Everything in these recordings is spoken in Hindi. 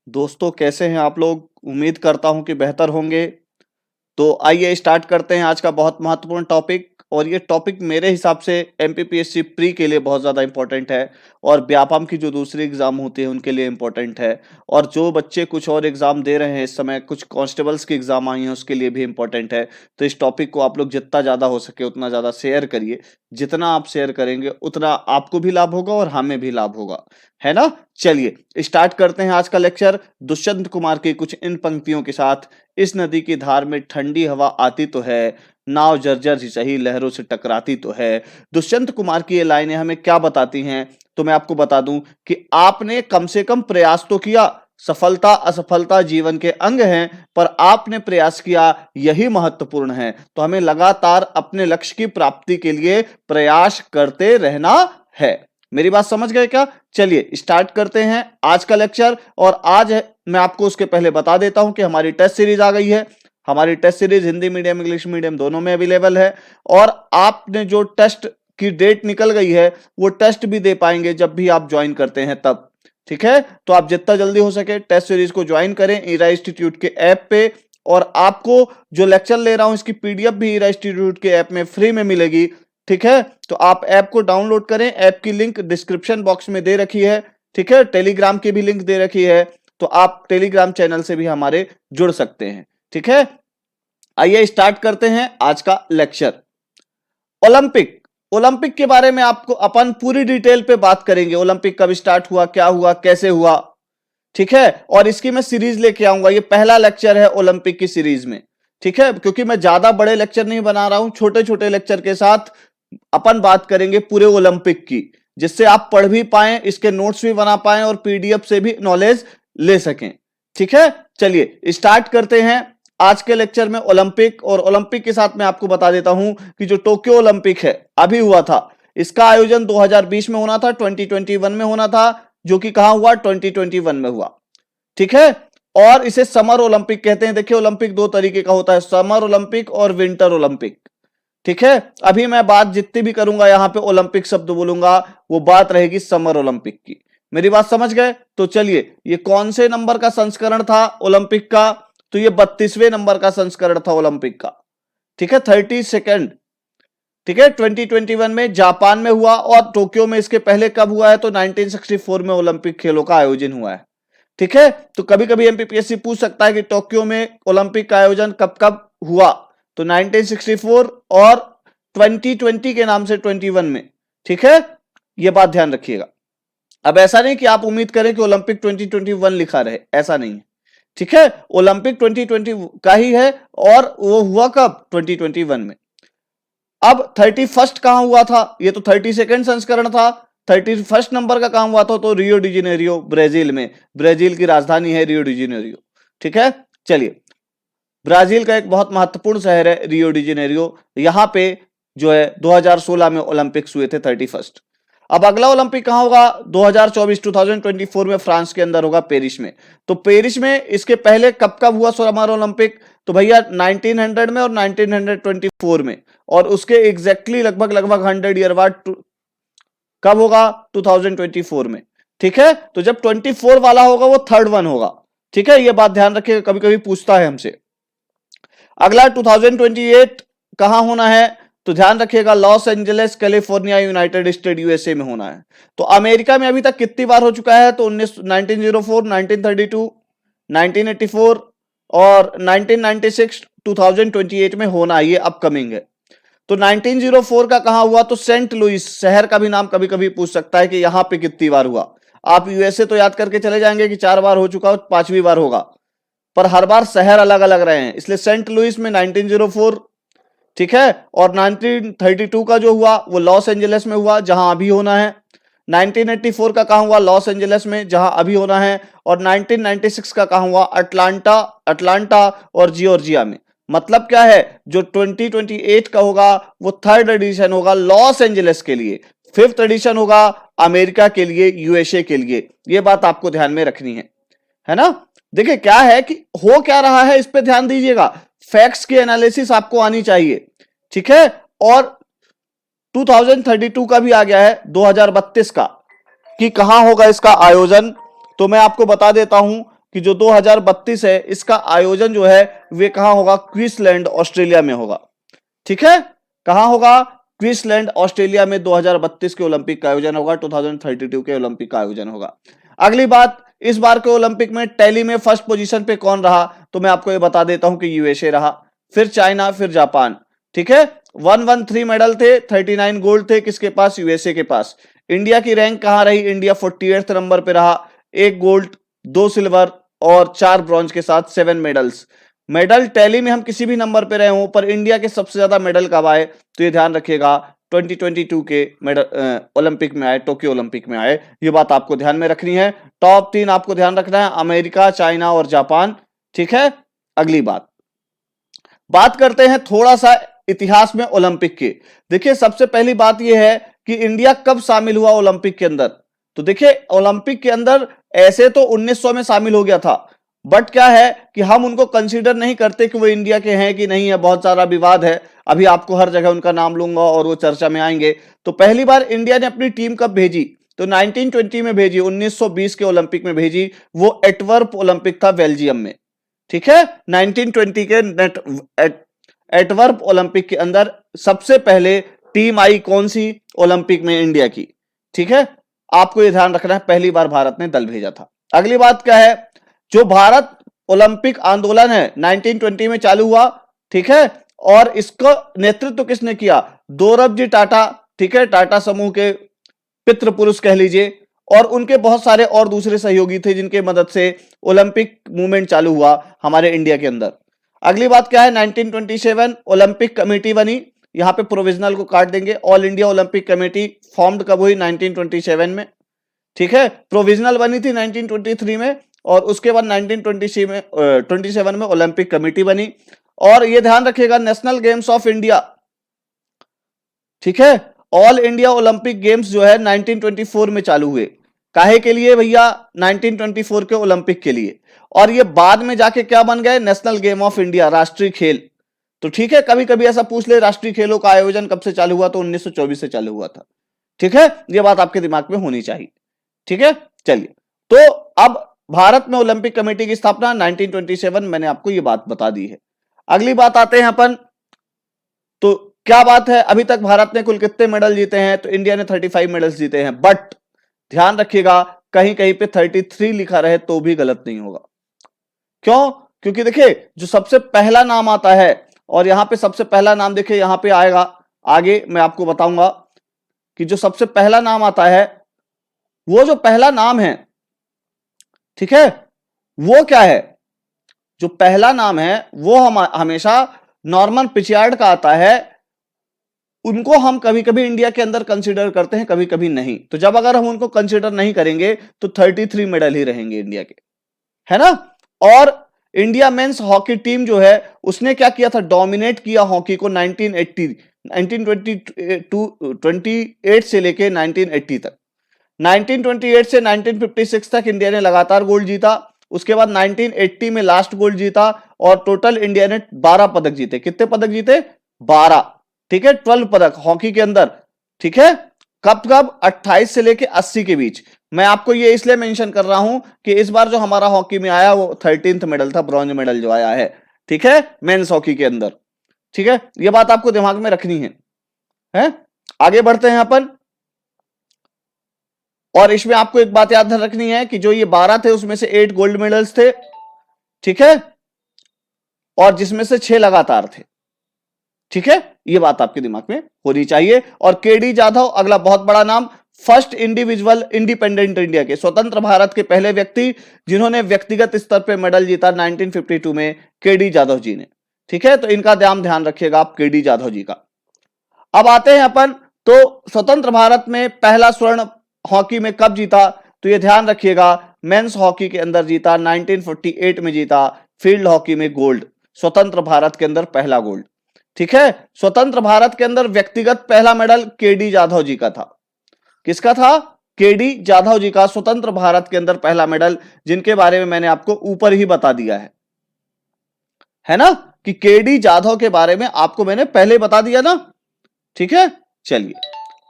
दोस्तों कैसे हैं आप लोग। उम्मीद करता हूं कि बेहतर होंगे। तो आइए स्टार्ट करते हैं आज का बहुत महत्वपूर्ण टॉपिक। और ये टॉपिक मेरे हिसाब से एमपीपीएससी प्री के लिए बहुत ज़्यादा इंपॉर्टेंट है और व्यापम की जो दूसरी एग्जाम होती है उनके लिए इंपॉर्टेंट है। और जो बच्चे कुछ और एग्जाम दे रहे हैं इस समय, कुछ कांस्टेबल्स की एग्जाम आई हैं उसके लिए भी इंपॉर्टेंट है। तो इस टॉपिक को आप लोग जितना ज़्यादा हो सके उतना ज़्यादा शेयर करिए। जितना आप शेयर करेंगे उतना आपको भी लाभ होगा और हमें भी लाभ होगा, है ना। चलिए स्टार्ट करते हैं आज का लेक्चर दुष्यंत कुमार की कुछ इन पंक्तियों के साथ। इस नदी की धार में ठंडी हवा आती तो है, नाव जर्जर ही सही लहरों से टकराती तो है। दुष्यंत कुमार की ये लाइनें हमें क्या बताती हैं, तो मैं आपको बता दूं कि आपने कम से कम प्रयास तो किया। सफलता असफलता जीवन के अंग हैं, पर आपने प्रयास किया, यही महत्वपूर्ण है। तो हमें लगातार अपने लक्ष्य की प्राप्ति के लिए प्रयास करते रहना है। मेरी बात समझ गए क्या। चलिए स्टार्ट करते हैं आज का लेक्चर। और आज मैं आपको उसके पहले बता देता हूं कि हमारी टेस्ट सीरीज आ गई है। हमारी test series Hindi medium English medium दोनों में अवेलेबल है। और आपने जो टेस्ट की डेट निकल गई है वो टेस्ट भी दे पाएंगे जब भी आप ज्वाइन करते हैं तब। ठीक है, तो आप जितना जल्दी हो सके टेस्ट सीरीज को ज्वाइन करें ईरा इंस्टीट्यूट के ऐप पे। और आपको जो लेक्चर ले रहा हूं इसकी पीडीएफ भी ईरा इंस्टीट्यूट के ऐप में फ्री में मिलेगी। ठीक है, तो आप ऐप को डाउनलोड करें। ऐप की लिंक डिस्क्रिप्शन बॉक्स में दे रखी है। ठीक है, टेलीग्राम की भी लिंक दे रखी है, तो आप टेलीग्राम चैनल से भी हमारे जुड़ सकते हैं। ठीक है, आइए स्टार्ट करते हैं आज का लेक्चर। ओलंपिक ओलंपिक के बारे में आपको अपन पूरी डिटेल पे बात करेंगे। ओलंपिक कब स्टार्ट हुआ, क्या हुआ, कैसे हुआ। ठीक है, और इसकी मैं सीरीज लेके आऊंगा। ये पहला लेक्चर है ओलंपिक की सीरीज में। ठीक है, क्योंकि मैं ज्यादा बड़े लेक्चर नहीं बना रहा हूं, छोटे छोटे लेक्चर के साथ अपन बात करेंगे पूरे ओलंपिक की, जिससे आप पढ़ भी पाएं, इसके नोट्स भी बना पाएं और पीडीएफ से भी नॉलेज ले सकें। ठीक है, चलिए स्टार्ट करते हैं आज के लेक्चर में ओलंपिक। और ओलंपिक के साथ मैं आपको बता देता हूं कि जो टोक्यो ओलंपिक है अभी हुआ था, इसका आयोजन 2020 में होना था, 2021 में होना था, जो कि कहां हुआ, 2021 में हुआ। ठीक है, और इसे समर ओलंपिक कहते हैं। देखिए ओलंपिक दो तरीके का होता है, समर ओलंपिक और विंटर ओलंपिक। ठीक है, अभी मैं बात जितनी भी करूंगा यहां पे ओलंपिक शब्द बोलूंगा, वो बात रहेगी समर ओलंपिक की। मेरी बात समझ गए। तो चलिए, ये कौन से नंबर का संस्करण था ओलंपिक का, तो ये 32वें नंबर का संस्करण था ओलंपिक का। ठीक है, 32nd। ठीक है, 2021 में जापान में हुआ। और टोक्यो में इसके पहले कब हुआ है, तो 1964 में ओलंपिक खेलों का आयोजन हुआ है। ठीक है, तो कभी कभी एमपीपीएससी पूछ सकता है कि टोक्यो में ओलंपिक का आयोजन कब कब हुआ, तो 1964 और 2020 के नाम से 21 में। ठीक है, यह बात ध्यान रखिएगा। अब ऐसा नहीं कि आप उम्मीद करें कि ओलंपिक 2021 लिखा रहे, ऐसा नहीं है। ठीक है, ओलंपिक 2020 का ही है और वो हुआ कब, 2021 में। अब 31st कहां हुआ था, ये तो 32nd संस्करण था। 31st नंबर का कहां हुआ था, तो रियो डी जेनेरियो ब्राजील में। ब्राजील की राजधानी है रियो डी जेनेरियो। ठीक है, चलिए, ब्राजील का एक बहुत महत्वपूर्ण शहर है रियो डी जेनेरियो। यहां पे जो है 2016 में ओलंपिक्स हुए थे 31st। अब अगला ओलंपिक कहां होगा, 2024 में फ्रांस के अंदर होगा, पेरिस में। तो पेरिस में इसके पहले कब कब हुआ समर ओलंपिक, तो भैया 1900 में और 1924 में। और उसके एग्जैक्टली लगभग 100 ईयर बाद कब होगा, 2024 में। ठीक है, तो जब 24 वाला होगा वो थर्ड वन होगा। ठीक है, ये बात ध्यान रखिएगा, कभी कभी पूछता है हमसे। अगला 2028 कहां होना है, तो ध्यान रखिएगा Los Angeles California United state USA में होना है। तो अमेरिका में अभी तक कितनी बार हो चुका है, तो 1904, 1932, 1984 और 1996, 2028 में होना, ये अपकमिंग है। तो 1904 का कहां हुआ, तो सेंट लुइस शहर का भी नाम कभी कभी पूछ सकता है कि यहां पे कितनी बार हुआ। आप यूएसए तो याद करके चले जाएंगे कि 4 बार हो चुका हो, 5वीं बार होगा, पर हर बार शहर अलग अलग रहे हैं, इसलिए सेंट लुइस में 1904। ठीक है, और 1932 का जो हुआ वो लॉस एंजलिस में हुआ, जहां अभी होना है। 1984 का कहां हुआ, लॉस एंजलिस में, जहां अभी होना है। और 1996 का कहां हुआ, अटलांटा और जॉर्जिया में। मतलब क्या है, जो 2028 का होगा वो थर्ड एडिशन होगा लॉस एंजलिस के लिए, फिफ्थ एडिशन होगा अमेरिका के लिए, यूएसए के लिए। यह बात आपको ध्यान में रखनी है ना। देखिए क्या है कि हो क्या रहा है, इस पे ध्यान दीजिएगा। फैक्ट्स की एनालिसिस आपको आनी चाहिए। ठीक है, और 2032 का भी आ गया है, 2032 का, कि कहां होगा इसका आयोजन। तो मैं आपको बता देता हूं कि जो 2032 है इसका आयोजन जो है वे कहां होगा, क्वींसलैंड ऑस्ट्रेलिया में होगा। ठीक है, कहां होगा, क्वींसलैंड ऑस्ट्रेलिया में 2032 के ओलंपिक का आयोजन होगा, 2032 के ओलंपिक का आयोजन होगा। अगली बात, इस बार के ओलंपिक में टैली में फर्स्ट पोजीशन पे कौन रहा, तो मैं आपको ये बता देता हूं कि यूएसए रहा, फिर चाइना, फिर जापान। ठीक है, 113 मेडल थे, 39 गोल्ड थे किसके पास, यूएसए के पास। इंडिया की रैंक कहां रही, इंडिया 48 नंबर पे रहा, 1 गोल्ड 2 सिल्वर और 4 ब्रॉन्ज के साथ 7 मेडल्स। मेडल टैली में हम किसी भी नंबर पे रहे हों, पर इंडिया के सबसे ज्यादा मेडल कब आए, तो ये ध्यान रखिएगा 2022 के मेडल ओलंपिक में आए, टोक्यो ओलंपिक में आए, ये बात आपको ध्यान में रखनी है। टॉप 3 आपको ध्यान रखना है, अमेरिका, चाइना और जापान। ठीक है, अगली बात करते हैं थोड़ा सा इतिहास में ओलंपिक के। देखिए, सबसे पहली बात यह है कि इंडिया कब शामिल हुआ ओलंपिक के अंदर, तो देखिए ओलंपिक के अंदर ऐसे तो 1900 में शामिल हो गया था, बट क्या है कि हम उनको कंसीडर नहीं करते कि वो इंडिया के हैं कि नहीं है, बहुत सारा विवाद है, अभी आपको हर जगह उनका नाम लूंगा और वो चर्चा में आएंगे। तो पहली बार इंडिया ने अपनी टीम कब भेजी, तो 1920 में भेजी, 1920 के ओलंपिक में भेजी, वो एटवर्प ओलंपिक था बेल्जियम में। ठीक है, 1920 के एटवर्प ओलंपिक के अंदर सबसे पहले टीम आई कौन सी, ओलंपिक में इंडिया की। ठीक है, आपको यह ध्यान रखना है, पहली बार भारत ने दल भेजा था। अगली बात क्या है, जो भारत ओलंपिक आंदोलन है 1920 में चालू हुआ। ठीक है, और इसका नेतृत्व किसने किया, दोरबजी टाटा। ठीक है, टाटा समूह के पितृ पुरुष कह लीजिए, और उनके बहुत सारे और दूसरे सहयोगी थे जिनके मदद से ओलंपिक मूवमेंट चालू हुआ हमारे इंडिया के अंदर। अगली बात क्या है, 1927 ओलंपिक कमेटी बनी, यहां पे प्रोविजनल को काट देंगे, all India Olympic committee formed कब हुई, 1927 में। ठीक है, प्रोविजनल बनी थी 1923 में, और उसके बाद 1927 में ओलंपिक कमेटी बनी। और यह ध्यान रखिएगा, नेशनल गेम्स ऑफ इंडिया, ठीक है, ऑल इंडिया ओलंपिक गेम्स जो है 1924 में चालू हुए, काहे के लिए भैया, 1924 के ओलंपिक के लिए, और ये बाद में जाके क्या बन गए, नेशनल गेम ऑफ इंडिया, राष्ट्रीय खेल। तो ठीक है, कभी कभी ऐसा पूछ ले राष्ट्रीय खेलों का आयोजन कब से चालू हुआ, तो 1924 से चालू हुआ था। ठीक है, ये बात आपके दिमाग में होनी चाहिए। ठीक है, चलिए, तो अब भारत में ओलंपिक कमेटी की स्थापना 1927, मैंने आपको ये बात बता दी है। अगली बात आते हैं अपन, तो क्या बात है, अभी तक भारत ने कुल कितने मेडल जीते हैं, तो इंडिया ने 35 मेडल्स जीते हैं, बट ध्यान रखिएगा कहीं कहीं पे 33 लिखा रहे तो भी गलत नहीं होगा। क्यों, क्योंकि देखिए जो सबसे पहला नाम आता है, और यहां पे सबसे पहला नाम देखिए यहां पे आएगा, आगे मैं आपको बताऊंगा कि जो सबसे पहला नाम आता है, वो जो पहला नाम है, ठीक है, वो क्या है, जो पहला नाम है वो हम हमेशा नॉर्मन पिचार्ड का आता है, उनको हम कभी कभी इंडिया के अंदर कंसीडर करते हैं, कभी कभी नहीं। तो जब अगर हम उनको कंसीडर नहीं करेंगे तो 33 मेडल ही रहेंगे इंडिया के, है ना। और इंडिया मेंस हॉकी टीम जो है उसने क्या किया था, डोमिनेट किया हॉकी को 1928 से लेके 1980 तक। 1928 से 1956 तक इंडिया ने लगातार गोल्ड जीता, उसके बाद 1980 में लास्ट गोल्ड जीता, और टोटल इंडिया ने 12 पदक जीते। कितने पदक जीते, 12। ठीक है, 12 पदक हॉकी के अंदर। ठीक है, कब कब, 28 से लेके 80 के बीच। मैं आपको ये इसलिए मेंशन कर रहा हूं कि इस बार जो हमारा हॉकी में आया वो 13th मेडल था, ब्रॉन्ज मेडल जो आया है। ठीक है, मेंस हॉकी के अंदर। ठीक है, ये बात आपको दिमाग में रखनी है? आगे बढ़ते हैं अपन, और इसमें आपको एक बात याद रखनी है कि जो ये 12 थे उसमें से 8 गोल्ड मेडल्स थे। ठीक है, और जिसमें से 6 लगातार थे। ठीक है, ये बात आपके दिमाग में होनी चाहिए। और केडी जाधव अगला बहुत बड़ा नाम, फर्स्ट इंडिविजुअल इंडिपेंडेंट इंडिया के, स्वतंत्र भारत के पहले व्यक्ति जिन्होंने व्यक्तिगत स्तर पे मेडल जीता 1952 में, केडी जाधव जी ने। ठीक है, तो इनका ध्यान रखिएगा आप, केडी जाधव जी का। अब आते हैं अपन, तो स्वतंत्र भारत में पहला स्वर्ण हॉकी में कब जीता, तो ये ध्यान रखिएगा, मेंस हॉकी के अंदर जीता, 1948 में जीता, फील्ड हॉकी में गोल्ड, स्वतंत्र भारत के अंदर पहला गोल्ड। ठीक है, स्वतंत्र भारत के अंदर व्यक्तिगत पहला मेडल केडी जाधव जी का था। किसका था, केडी जाधव जी का, स्वतंत्र भारत के अंदर पहला मेडल, जिनके बारे में मैंने आपको ऊपर ही बता दिया है ना, कि केडी जाधव के बारे में आपको मैंने पहले बता दिया ना। ठीक है, चलिए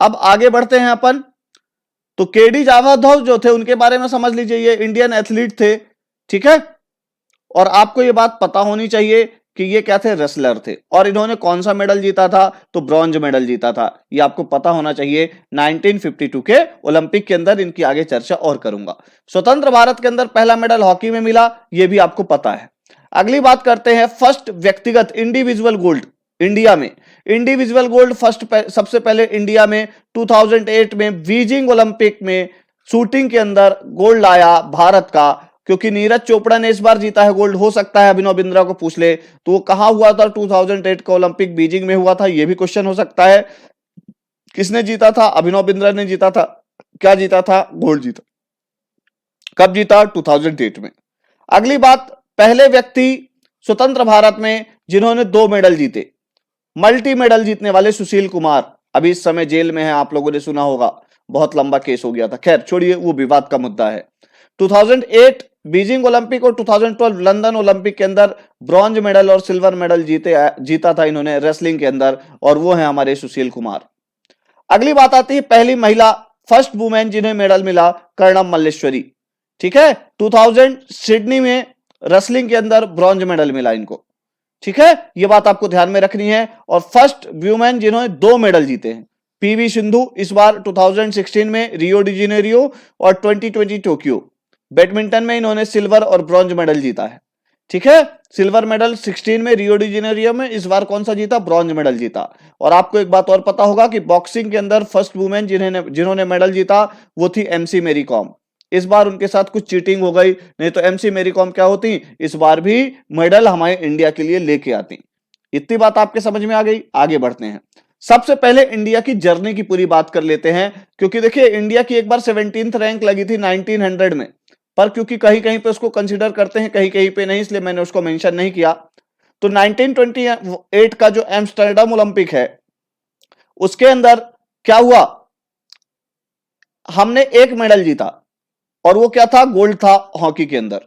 अब आगे बढ़ते हैं अपन, तो केडी जाधव जो थे उनके बारे में समझ लीजिए, ये इंडियन एथलीट थे। ठीक है। और आपको ये बात पता होनी चाहिए कि ये क्या थे, रेसलर थे। और इन्होंने कौन सा मेडल जीता था, तो ब्रॉन्ज मेडल जीता था। ये आपको पता होना चाहिए। 1952 के ओलंपिक के अंदर इनकी आगे चर्चा और करूंगा। स्वतंत्र भारत के अंदर पहला मेडल हॉकी में मिला, ये भी आपको पता है। अगली बात करते हैं, फर्स्ट व्यक्तिगत इंडिविजुअल गोल्ड इंडिया में। इंडिविजुअल गोल्ड सबसे पहले इंडिया में 2008 में बीजिंग ओलंपिक में शूटिंग के अंदर गोल्ड लाया भारत का, क्योंकि नीरज चोपड़ा ने इस बार जीता है गोल्ड। हो सकता है अभिनव बिंद्रा को पूछ ले तो वो कहां हुआ था, 2008 का ओलंपिक बीजिंग में हुआ था, ये भी क्वेश्चन हो सकता है। किसने जीता था, अभिनव बिंद्रा ने जीता था। क्या जीता था, गोल्ड जीता। कब जीता, 2008 में। अगली बात, पहले व्यक्ति स्वतंत्र भारत में जिन्होंने 2 मेडल जीते, मल्टी मेडल जीतने वाले सुशील कुमार, अभी इस समय जेल में है, आप लोगों ने सुना होगा, बहुत लंबा केस हो गया था। खैर छोड़िए, वो विवाद का मुद्दा है। 2008 बीजिंग ओलंपिक और 2012 लंदन ओलंपिक के अंदर ब्रॉन्ज मेडल और सिल्वर मेडल जीता था इन्होंने रेसलिंग के अंदर, और वो है हमारे सुशील कुमार। अगली बात आती है, पहली महिला फर्स्ट वुमेन जिन्हें मेडल मिला, कर्णम मल्लेश्वरी। ठीक है, 2000 सिडनी में रेसलिंग के अंदर ब्रॉन्ज मेडल मिला इनको। ठीक है, यह बात आपको ध्यान में रखनी है। और फर्स्ट वुमेन जिन्होंने 2 मेडल जीते हैं, पीवी सिंधु, इस बार 2016 में रियो डी जेनेरियो और 2020 टोक्यो। बैडमिंटन में इन्होंने सिल्वर और ब्रॉन्ज मेडल जीता है। ठीक है, सिल्वर मेडल 16 में रियो डी जेनेरियो में, इस बार कौन सा जीता, ब्रॉन्ज मेडल जीता। और आपको एक बात और पता होगा कि बॉक्सिंग के अंदर फर्स्ट वुमेन जिन्होंने मेडल जीता वो थी एमसी मेरी कॉम। इस बार उनके साथ कुछ चीटिंग हो गई, नहीं तो एमसी मेरी कॉम क्या होती, इस बार भी मेडल हमारे इंडिया के लिए लेके आती। इतनी बात आपके समझ में आ गई। आगे बढ़ते हैं। सबसे पहले इंडिया की जर्नी की पूरी बात कर लेते हैं, क्योंकि देखिए इंडिया की एक बार 17th रैंक लगी थी 1900 में, पर क्योंकि कहीं कहीं पे उसको कंसीडर करते हैं, कहीं कहीं पे नहीं, इसलिए मैंने उसको मेंशन नहीं किया। तो 1928 का जो एम्स्टर्डम ओलंपिक है उसके अंदर क्या हुआ, हमने 1 मेडल जीता, और वो क्या था, गोल्ड था हॉकी के अंदर।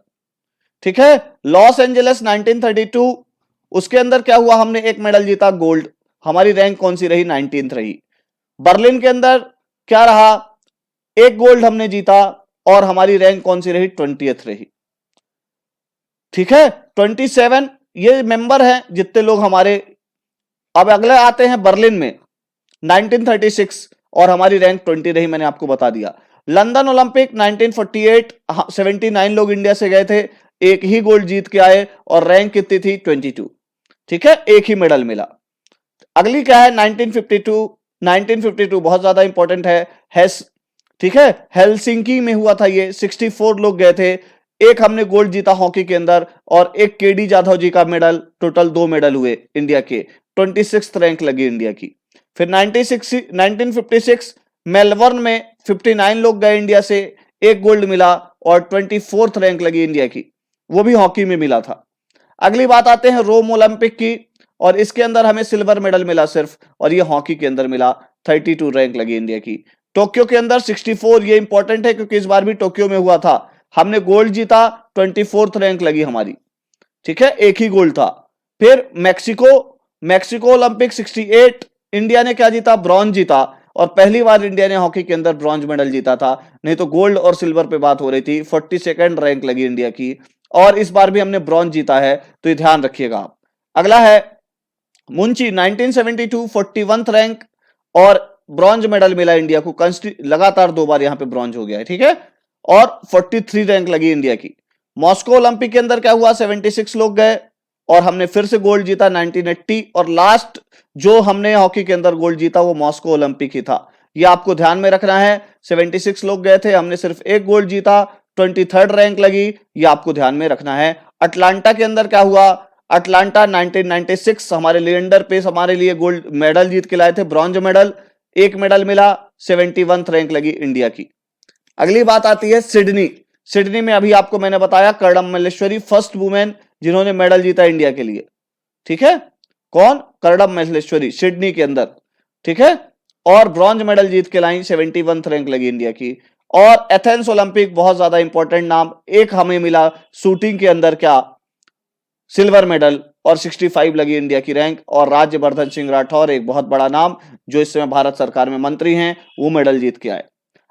ठीक है, लॉस एंजलिस 1932, उसके अंदर क्या हुआ, हमने 1 मेडल जीता, गोल्ड। हमारी रैंक कौन सी रही, 19th रही। बर्लिन के अंदर क्या रहा, 1 गोल्ड हमने जीता, और हमारी रैंक कौन सी रही, 20th रही। ठीक है, 27 ये मेंबर हैं जितने लोग हमारे। अब अगले आते हैं बर्लिन में 1936, और हमारी रैंक 20 रही, मैंने आपको बता दिया। लंदन ओलंपिक 1948, 79 लोग इंडिया से गए थे, 1 ही गोल्ड जीत के आए, और रैंक कितनी थी, 22। ठीक है, 1 ही मेडल मिला। अगली क्या है, 1952 बहुत ज्यादा इंपॉर्टेंट है। ठीक है, हेलसिंकी में हुआ था ये, 64 लोग गए थे, 1 हमने गोल्ड जीता हॉकी के अंदर, और 1 केडी जाधव जी का मेडल, टोटल 2 मेडल हुए इंडिया के। 26th रैंक लगी इंडिया की। फिर 1956 मेलबर्न में 59 लोग गए इंडिया से, 1 गोल्ड मिला, और 24th रैंक लगी इंडिया की, वो भी हॉकी में मिला था। अगली बात आते हैं रोम ओलंपिक की, और इसके अंदर हमें सिल्वर मेडल मिला सिर्फ, और ये हॉकी के अंदर मिला, 32 रैंक लगी इंडिया की। टोक्यो के अंदर 64, ये इंपॉर्टेंट है क्योंकि इस बार भी टोक्यो में हुआ था, हमने गोल्ड जीता, 24th रैंक लगी हमारी। ठीक है, 1 ही गोल्ड था। फिर मैक्सिको ओलंपिक 68, इंडिया ने क्या जीता, ब्रॉन्ज जीता, और पहली बार इंडिया ने हॉकी के अंदर ब्रॉन्ज मेडल जीता था, नहीं तो गोल्ड और सिल्वर पे बात हो रही थी। 42nd रैंक लगी इंडिया की, और इस बार भी हमने ब्रॉन्ज जीता है, तो ये ध्यान रखिएगा आप। अगला है मुंची 1972, 41th रैंक, और ब्रॉन्ज मेडल मिला इंडिया को, लगातार 2 बार यहां पे ब्रॉन्ज हो गया है। ठीक है, और 43 रैंक लगी इंडिया की। मॉस्को ओलंपिक के अंदर क्या हुआ, 76 लोग गए, और हमने फिर से गोल्ड जीता 1980, और लास्ट जो हमने हॉकी के अंदर गोल्ड जीता वो मॉस्को ओलंपिक ही था। ये आपको ध्यान में रखना है। 76 लोग गए थे, हमने सिर्फ 1 गोल्ड जीता, 23rd रैंक लगी, ये आपको ध्यान में रखना है। अटलांटा के अंदर क्या हुआ, अटलांटा 1996 हमारे लिएंडर पेस हमारे लिए गोल्ड मेडल जीत के लाए थे, ब्रॉन्ज मेडल, 1 मेडल मिला, 71th रैंक लगी इंडिया की। अगली बात आती है सिडनी में अभी आपको मैंने बताया कर्णम मल्लेश्वरी फर्स्ट वुमेन जिन्होंने मेडल जीता इंडिया के लिए। ठीक है, कौन, कर्णम मल्लेश्वरी, सिडनी के अंदर। ठीक है, और ब्रॉन्ज मेडल जीत के लाई, 71th रैंक लगी इंडिया की। और एथेंस ओलंपिक बहुत ज्यादा इंपॉर्टेंट नाम, 1 हमें मिला शूटिंग के अंदर, क्या, सिल्वर मेडल, और 65 लगी इंडिया की रैंक। और राज्यवर्धन सिंह राठौर, एक बहुत बड़ा नाम जो इस समय भारत सरकार में मंत्री हैं, वो मेडल जीत के आए।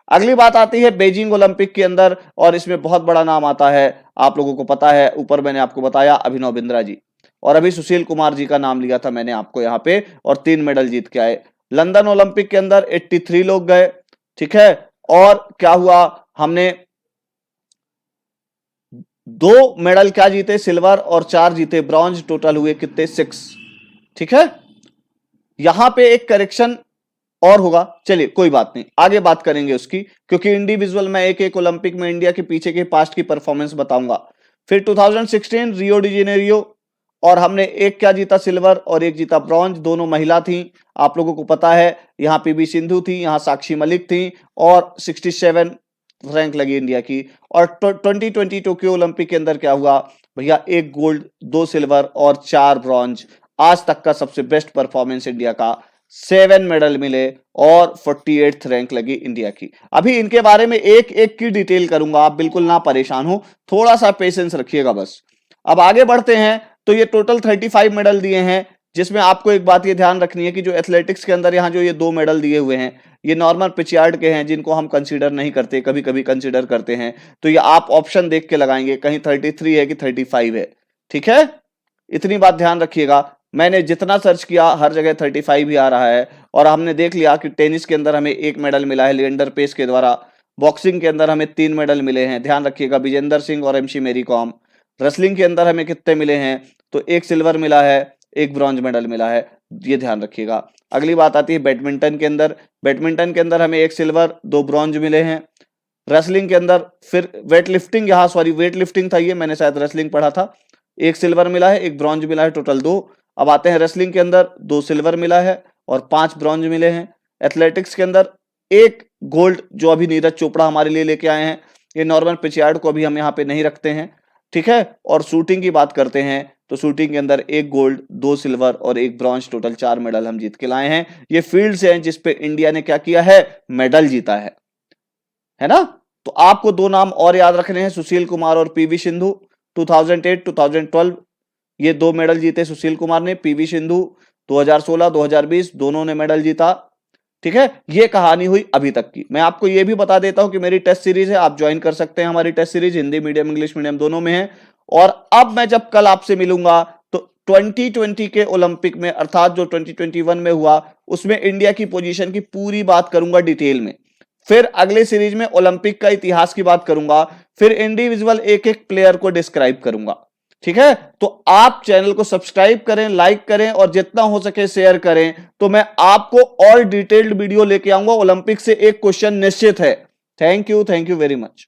अगली बात आती है बीजिंग ओलंपिक के अंदर, और इसमें बहुत बड़ा नाम आता है, आप लोगों को पता है, ऊपर मैंने आपको बताया अभिनव बिंद्रा जी, और अभी सुशील कुमार जी का नाम लिया था मैंने आपको यहाँ पे, और 3 मेडल जीत के आए। लंदन ओलंपिक के अंदर 83 लोग गए, ठीक है, और क्या हुआ, हमने 2 मेडल क्या जीते, सिल्वर, और 4 जीते ब्रॉन्ज, टोटल हुए कितने, 6, ठीक है। यहां पे एक करेक्शन और होगा, चलिए कोई बात नहीं, आगे बात करेंगे उसकी, क्योंकि इंडिविजुअल मैं एक एक ओलंपिक में इंडिया के पीछे के पास्ट की परफॉर्मेंस बताऊंगा। फिर 2016 रियो डी जेनेरियो, और हमने एक क्या जीता, सिल्वर, और एक जीता ब्रॉन्ज, दोनों महिला थी, आप लोगों को पता है, यहां पीवी सिंधु थी, यहां साक्षी मलिक थी, और 67 रैंक लगी इंडिया की। और 2020 टोक्यो ओलंपिक के अंदर क्या हुआ भैया, 1 गोल्ड, 2 सिल्वर और 4 ब्रॉन्ज, आज तक का सबसे बेस्ट परफॉर्मेंस इंडिया का, 7 मेडल मिले, और 48th रैंक लगी इंडिया की। अभी इनके बारे में एक एक की डिटेल करूंगा, आप बिल्कुल ना परेशान हो, थोड़ा सा पेशेंस रखिएगा बस। अब आगे बढ़ते हैं, तो ये टोटल 35 मेडल दिए हैं, जिसमें आपको एक बात ये ध्यान रखनी है कि जो एथलेटिक्स के अंदर यहाँ जो ये 2 मेडल दिए हुए हैं, ये नॉर्मल पिचयार्ड के हैं, जिनको हम कंसीडर नहीं करते, कभी कभी कंसीडर करते हैं, तो ये आप ऑप्शन देख के लगाएंगे, कहीं 33 है कि 35 है, ठीक है, इतनी बात ध्यान रखिएगा। मैंने जितना सर्च किया हर जगह 35 ही आ रहा है, और हमने देख लिया कि टेनिस के अंदर हमें 1 मेडल मिला है लिएंडर पेस के द्वारा, बॉक्सिंग के अंदर हमें 3 मेडल मिले हैं, ध्यान रखिएगा, विजेंदर सिंह और एमसी मेरी कॉम। रेसलिंग के अंदर हमें कितने मिले हैं, तो 1 सिल्वर मिला है, 1 ब्रॉन्ज मेडल मिला है, ये ध्यान रखिएगा। अगली बात आती है बैडमिंटन के अंदर, बैडमिंटन के अंदर हमें 1 सिल्वर, 2 ब्रॉन्ज मिले हैं। रेसलिंग के अंदर, फिर वेट लिफ्टिंग, यहाँ सॉरी वेट लिफ्टिंग था ये, मैंने शायद रेसलिंग पढ़ा था, 1 सिल्वर मिला है, 1 ब्रॉन्ज मिला है, टोटल 2। अब आते हैं रेसलिंग के अंदर, 2 सिल्वर मिला है और 5 ब्रॉन्ज मिले हैं। एथलेटिक्स के अंदर 1 गोल्ड, जो अभी नीरज चोपड़ा हमारे लिए लेके आए हैं, ये नॉर्मल पिचयार्ड को अभी हम यहाँ पे नहीं रखते हैं, ठीक है। और शूटिंग की बात करते हैं, तो शूटिंग के अंदर 1 गोल्ड, 2 सिल्वर और 1 ब्रॉन्ज, टोटल 4 मेडल हम जीत के लाए हैं। ये फील्ड से हैं जिसपे इंडिया ने क्या किया है, मेडल जीता है ना। तो आपको 2 नाम और याद रखने हैं, सुशील कुमार और पीवी सिंधु। 2008 2012 ये 2 मेडल जीते सुशील कुमार ने, पीवी सिंधु 2016 2020 दोनों ने मेडल जीता, ठीक है। ये कहानी हुई अभी तक की। मैं आपको ये भी बता देता हूं कि मेरी टेस्ट सीरीज है, आप ज्वाइन कर सकते हैं हमारी test series, Hindi medium English medium दोनों में है। और अब मैं जब कल आपसे मिलूंगा, तो 2020 के ओलंपिक में, अर्थात जो 2021 में हुआ, उसमें इंडिया की पोजीशन की पूरी बात करूंगा डिटेल में। फिर अगले सीरीज में ओलंपिक का इतिहास की बात करूंगा, फिर इंडिविजुअल एक एक प्लेयर को डिस्क्राइब करूंगा, ठीक है। तो आप चैनल को सब्सक्राइब करें, लाइक करें, और जितना हो सके शेयर करें, तो मैं आपको और डिटेल्ड वीडियो लेके आऊंगा। ओलंपिक से एक क्वेश्चन निश्चित है। Thank you very much.